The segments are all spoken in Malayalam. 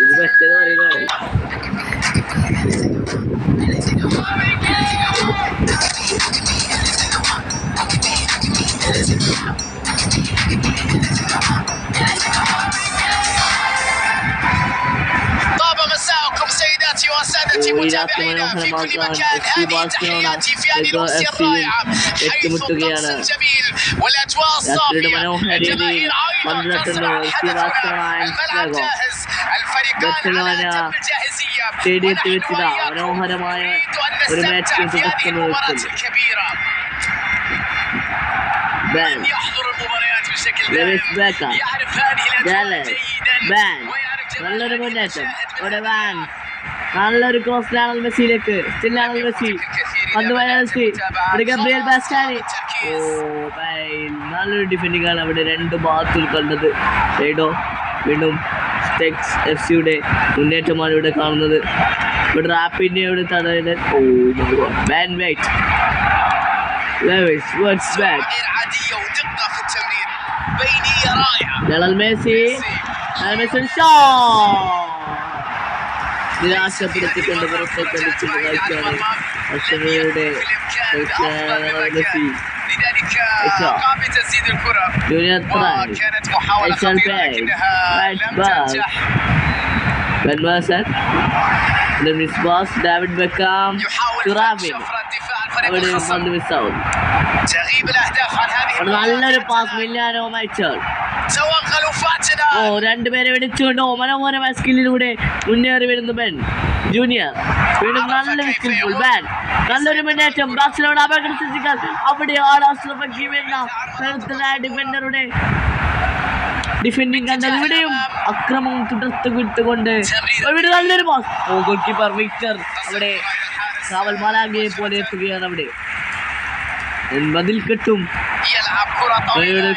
ഇത് പറ്റിയത് പറയുകയാണ്. سادتي متابعينا في كل مكان. هذه تحياتي في هذه الأمسية الرائعة حيث الطقس الجميل والأجواء الصافية الجماهير أيضا تسمع الهدف الأول الملعب جاهز الفريقان على أتم الجاهزية മനോഹരമായ ഒരു മാച്ച് في هذه المباراة الكبيرة. من يحضر المباريات بشكل دائم يعرف هذه الأجواء جيدا നല്ലൊരു മുന്നേറ്റം. നല്ലൊരു ക്രോസ് ലാണൽ മെസ്സിയിലേക്ക്. Lionel Messi Gabriel Bastoni. നല്ലൊരു ഡിഫെൻഡിംഗ് ആണ് അവിടെ രണ്ട് ഭാഗത്തിൽ കണ്ടത്. വീണ്ടും ടെക്സ് FC-യുടെ മുന്നേറ്റമാണ് ഇവിടെ കാണുന്നത്. ഇവിടെ റാപ്പിന്റെ ഇവിടെ തടയുന്നത്. ബാൻ വെയിറ്റ് നിരാശപ്പെടുത്തിക്കൊണ്ട് പുറത്തേക്ക് അടിച്ചുള്ള കാഴ്ചയാണ് അർഷനയുടെ ജൂനിയർ ഡേവിഡ് ബെക്കാം നല്ലൊരു പാസ് മില്ലാനോ മൈച്ചർ രണ്ടുപേരെ വെടിച്ചുകൊണ്ട് മനോഹരമായ സ്കില്ലിലൂടെ മുന്നേറി വരുന്ന ബെൻ ജൂനിയർ. വീണ്ടും നല്ലൊരു സ്കിൽഫുൾ ബാൻ. നല്ലൊരു മുന്നേറ്റം. ബാർസലോണ അപകടം സൃഷ്ടിക്കാൻ അവിടെയാണ് അഷ്റഫ് ഹക്കീമി എന്ന കരുത്തനായ ഡിഫൻഡറുടെ ഡിഫെൻഡിങ് കണ്ടത്. ഇവിടെയും അക്രമം തുടർത്ത് വിട്ടുകൊണ്ട് ഇവിടെ നല്ലൊരു പാസ്. ഗോൾ കീപ്പർ വിക്ടർ അവിടെ കാവൽ മാലാഖയെ പോലെ എത്തുകയാണ്. അവിടെ ബദിൽ കെട്ടും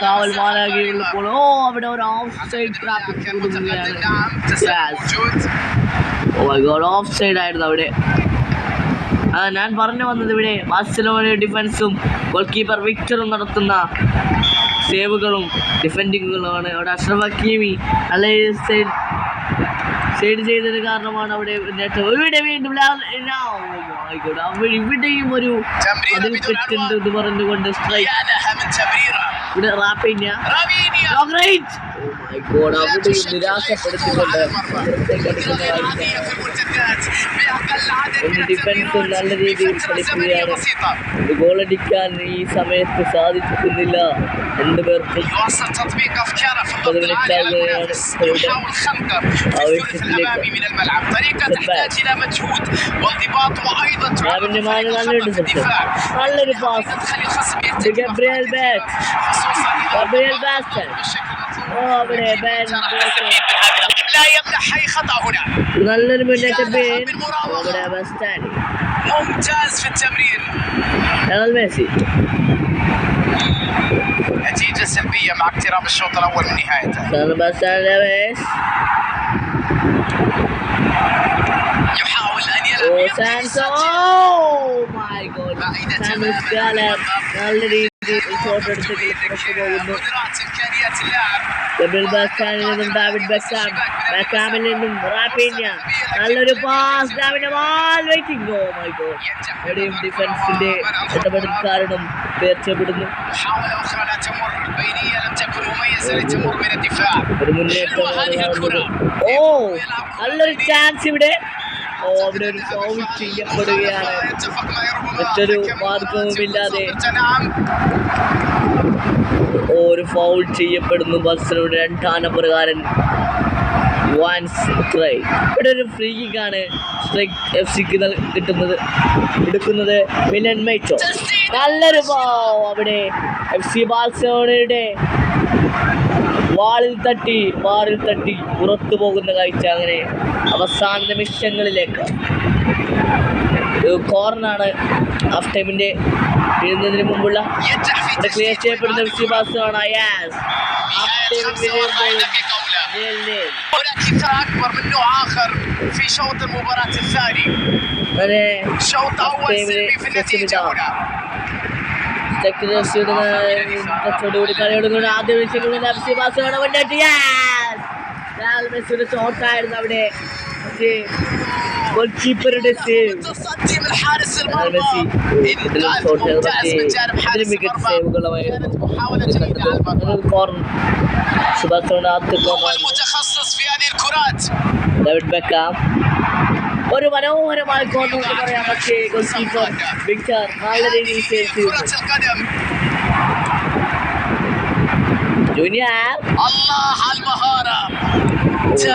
കാവൽ മാലാഖയുള്ളപ്പോൾ അവിടെ ഒരു ഓഫ് സൈഡ് ഓഫ് സൈഡ് ആയിരുന്നു അവിടെ. ഞാൻ പറഞ്ഞു വന്നത് ഇവിടെ ബാർസലോണ ഡിഫൻസും ഗോൾ കീപ്പർ വിക്ടറും നടത്തുന്ന സേവുകളും ഡിഫെൻഡിങ്ങുകളുമാണ്. അവിടെ അഷ്റഫ് ഹക്കീമി അല്ലെ സൈഡ് ചെയ്തത് കാരണമാണ് അവിടെ ഇവിടെ വീണ്ടും ഇവിടെയും ഒരു അതിൽ തെറ്റുണ്ട് എന്ന് പറഞ്ഞുകൊണ്ട് സ്ട്രൈക്ക്. ഇവിടെ റാപ്പിഞ്ഞ അവിടെയും നിരാശപ്പെടുത്തിക്കൊണ്ട് ഡിഫൻസ് നല്ല രീതിയിൽ കളിക്കുകയാണ്. ഗോളടിക്കാൻ ഈ സമയത്ത് സാധിക്കുന്നില്ല. രണ്ടുപേർക്കും 30 മിനിറ്റാകുകയാണ്. നല്ലൊരു പാസ് ഗബ്രിയേൽ ബാസ്റ്റൻ. നല്ലൊരു മുന്നേറ്റം ممتاز في التمرير. ميسي نتيجة سلبية مع اقتراب الشوط الأول من نهايته. يحاول أن يلعب ഡേവിഡ് ബെക്കാമിൽ നിന്നും റാപ്പിഞ്ഞ നല്ലൊരു പാസ്. എവിടെയും ഡിഫൻസിന്റെ ഇടപെടൽ കാരണം തീർച്ചപ്പെടുന്നു. ഒരു മുന്നേറ്റം. നല്ലൊരു ചാൻസ് ഇവിടെ. അവിടെ ഒരു ഫൗൾ ചെയ്യപ്പെടുകയാണ്. മറ്റൊരു മാർഗവുമില്ലാതെ ഒരു ഫൗൾ ചെയ്യപ്പെടുന്നു. ബാർസലോണ രണ്ടാം നമ്പറുകാരൻ ഇവിടെ ഒരു ഫ്രീ കിക്കാണ് FC-ക്ക് എടുക്കുന്നത് മിലൻ മെയ്റ്റോ. നല്ലൊരു അവിടെ FC ബാർസലോണയുടെ ബാറിൽ തട്ടി പുറത്തു പോകുന്ന കാഴ്ച. അങ്ങനെ അവസാന നിമിഷങ്ങളിലേക്ക് കോർണറാണ് ഹാഫ് ടൈമിന്റെ വീഴുന്നതിന് മുമ്പുള്ള ക്ലിയർ ചെയ്യപ്പെടുന്ന FC ബാർസലോണ. هناك أكبر من نوع آخر في شوط المباراة الثاني. شوط أول سلبي في النتيجة هنا. കൂടി കളിയോടുകൂടി ആദ്യ വിഷയങ്ങളിൽ FC ബാഴ്സലോണ മുന്നേറ്റി. ലയണൽ മെസ്സിയുടെ ഷോട്ടായിരുന്നു അവിടെ, പക്ഷേ ഗോൾ കീപ്പറുടെ സേവ്. മെസ്സി മികച്ച സേവുകളുമായിരുന്നു. ഡേവിഡ് ബെക്കാം ഒരു മനോഹരമായ കോർണർ എന്ന് പറയാം, പക്ഷേ ഗോൾ കീപ്പർ വിക്ടർ നല്ല രീതിയിൽ സേവ് ചെയ്തു. ജൂനിയർ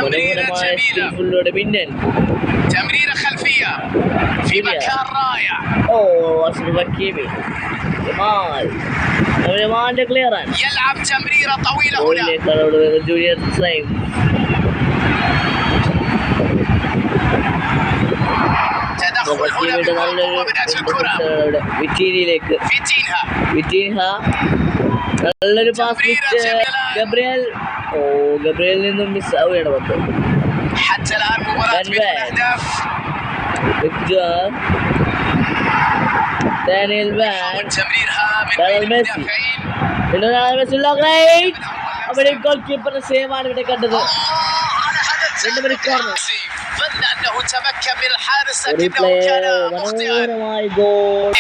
മനോഹരമായ സ്കിൽഫുള്ളോടെ മിന്നൽ. ഓ അഷ്റഫ് ഹക്കീമി ജമാലിന്റെ ക്ലിയറാണ്. ജൂനിയർ സ്ലൈം വിറ്റീനിയിലേക്ക്. വിറ്റീൻഹ നല്ലൊരു പാസ്. ഗബ്രിയൽ ഗബ്രിയലിൽ നിന്നും മിസ് ആവുകയാണ് പത്ത്. ഡാനിയൽ വാൻ, അവിടെ ഗോൾ കീപ്പറിന്റെ സേവാണ് ഇവിടെ കണ്ടത്. മനോഹരമായി ഗോൾ.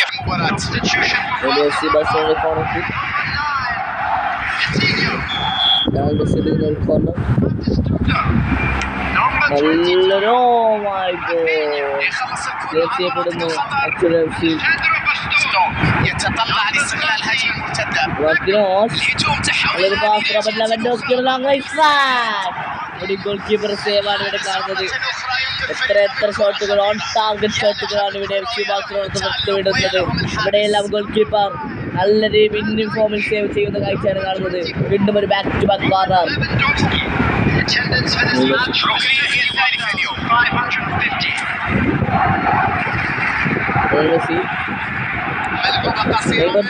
നല്ലൊരു ചെയ്യപ്പെടുന്നു. ഗോൾ കീപ്പർ സേവാണ് ഇവിടെ കാണുന്നത്. എത്ര ഷോട്ടുകൾ, ഓൺ ടാർഗറ്റ് ഷോട്ടുകളാണ് ഇവിടെ FC ബാഴ്സലോണ വിടുന്നത്. ഇവിടെയെല്ലാം ഗോൾ കീപ്പർ നല്ല രീതിയിൽ ഫോമിൽ സേവ് ചെയ്യുന്ന കാഴ്ചയാണ് കാണുന്നത്. വീണ്ടും ഒരു ബാക്ക് ടു ബാക്ക് കോർണർ.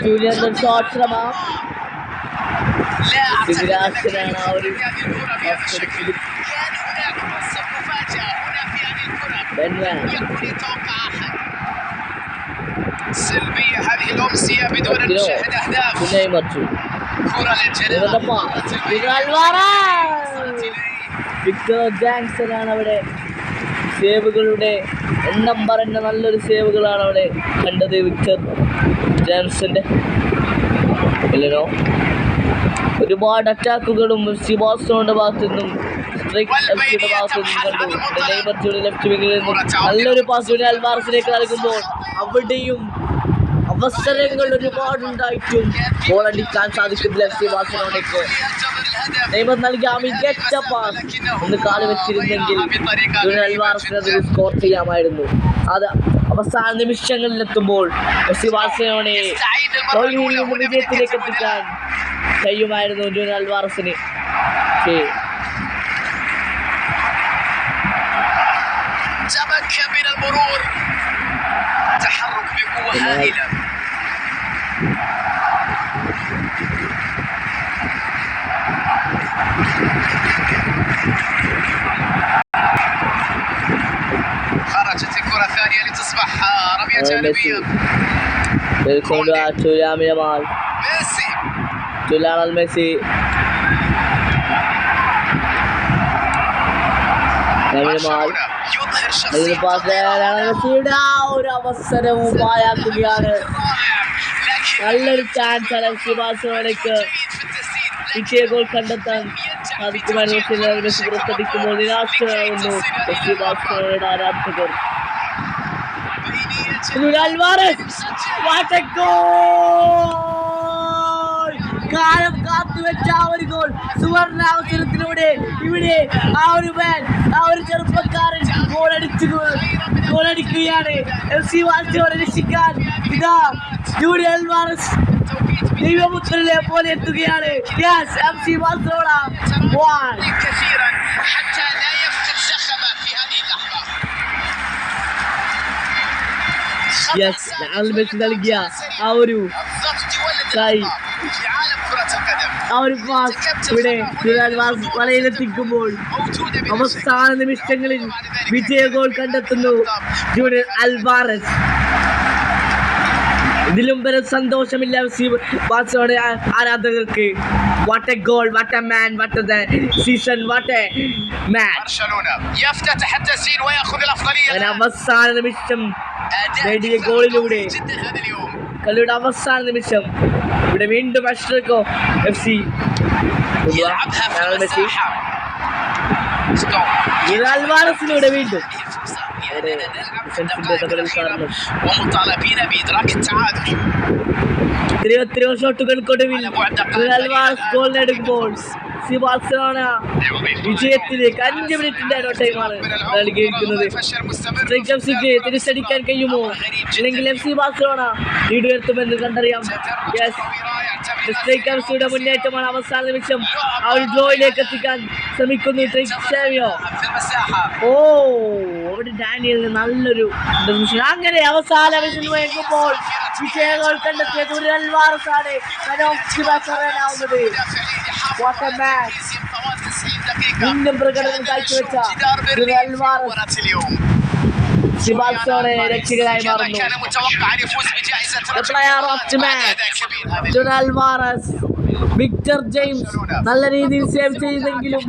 ജൂനിയറിന്റെ ഷോട്ട് ശ്രമം നിരാശനാണ്. ആ ഒരു سلبية هذه الأمسية بدون أن نشاهد أهداف. كرة للجناح. വിക്ടർ ജാങ്സൺ ആണ് അവിടെ. സേവുകളുടെ എണ്ണം പറഞ്ഞ നല്ലൊരു സേവുകളാണ് അവിടെ കണ്ടത് വിക്ടർ ജാങ്സന്റെ. ഇല്ലല്ലോ ഒരുപാട് അറ്റാക്കുകളും FC ബാഴ്സലോണയുടെ ഭാഗത്തു നിന്നും FCയുടെ ഭാഗത്തു നിന്നും കണ്ടു. നെയ്മർ ജൂനിയർ ലെഫ്റ്റ് വിങ്ങിൽ നിന്നും നല്ലൊരു പാസ് ജൂനിയർ അൽവാരസിലേക്ക് നൽകുമ്പോൾ അവിടെയും അവസരങ്ങൾ ഒരുപാടുണ്ടായിട്ടും ഗോൾ അടിക്കാൻ സാധിക്കുന്നില്ല FC ബാഴ്സലോണയ്ക്ക്. നെയ്മർ നൽകിയ ആ മികച്ച പാസ് ഒന്ന് കാല് വെച്ചിരുന്നെങ്കിൽ ജൂനിയർ അൽവാരസിന് അത് സ്കോർ ചെയ്യാമായിരുന്നു. അത് അവസാന നിമിഷങ്ങളിലെത്തുമ്പോൾ FC ബാഴ്സലോണയെ തോൽവിയിൽ നിന്ന് വിജയത്തിലേക്ക് എത്തിക്കാൻ കഴിയുമായിരുന്നു ജൂനിയർ അൽവാരസിന്. تمكن من المرور، تحرك بقوة هائلة. خرجت الكرة الثانية لتصبح رمية جانبية. ميسي ഒരു അവസരവും പാഴാക്കുകയാണ്. നല്ലൊരു ചാൻസ് FC ബാഴ്സലോണയ്ക്ക് വിജയ ഗോൾ കണ്ടെത്താൻ സാധിക്കുമായിരുന്നു. മെസ്സി പുറത്തടിക്കുമ്പോൾ നിരാശരാകുന്നു FC ബാഴ്സലോണയുടെ ആരാധകർ. കാലം കാത്തുവെച്ച ആ ഒരു ഗോൾ, സുവർണ അവസരത്തിലൂടെ ഇവിടെ ആ ഒരു ചെറുപ്പക്കാരൻ ഗോളടിക്കുകയാണ്. FC ബാഴ്സലോണ രക്ഷിക്കാൻ ഇതാ ജൂനിയർ അൽവാരസ് ദൈവപുത്രനെ പോലെ എത്തുകയാണ്. FC ബാഴ്സലോണ മെസ്സി നൽകിയ ആ ഒരു കൈ, ആ ഒരു പാസ് ഇവിടെ വലയിലെത്തിക്കുമ്പോൾ അവസാന നിമിഷങ്ങളിൽ വിജയ ഗോൾ കണ്ടെത്തുന്നു ജൂനിയർ അൽവാരസ്. ഇതിലും വരെ സന്തോഷമില്ല ബാഴ്സലോണ ആരാധകർക്ക്. What A goal, what a man, what A season, what A match. അവസാന നിമിഷം നേടിയ ഗോളിലൂടെ കളിയുടെ അവസാന നിമിഷം ഇവിടെ വീണ്ടും അഷ്റഫോ FC അൽവാരസിലൂടെ വീണ്ടും എത്രയോ ഷോട്ടുകൾക്കൊടുവിൽ അൽവാരസ് ഗോൾ നേടുമ്പോൾ ബാഴ്സലോണ വിജയത്തിലേക്ക് 5 മിനിറ്റിന്റെ ടൈമാണ് നൽകിയിരിക്കുന്നത്. സ്ട്രൈക്ക് എഫ്സിക്ക് തിരിച്ചടിക്കാൻ കഴിയുമോ, അല്ലെങ്കിൽ FC ബാഴ്സലോണ ലീഡ് ഉയർത്തുമെന്ന് കണ്ടറിയാം. സ്ട്രൈക്ക് എഫ്സിയുടെ മുന്നേറ്റമാണ് അവസാന നിമിഷം ആ ഒരു ഡ്രോയിലേക്ക് എത്തിക്കാൻ ശ്രമിക്കുന്നു ട്രിക്സേവിയോ. അവിടെ ഡാനിയലിന് നല്ലൊരു അങ്ങനെ അവസാന നിമിഷം വൈകുമ്പോൾ വിജയങ്ങൾ കണ്ടെത്തിയത് ഒരു അൽവാരസാണ്. വീണ്ടും പ്രകടനം കാഴ്ചവെച്ച ബാഴ്സലോണയെ രക്ഷകരായി മാറുന്നു. വിക്ടർ ജെയിംസ് നല്ല രീതിയിൽ സേവ് ചെയ്തെങ്കിലും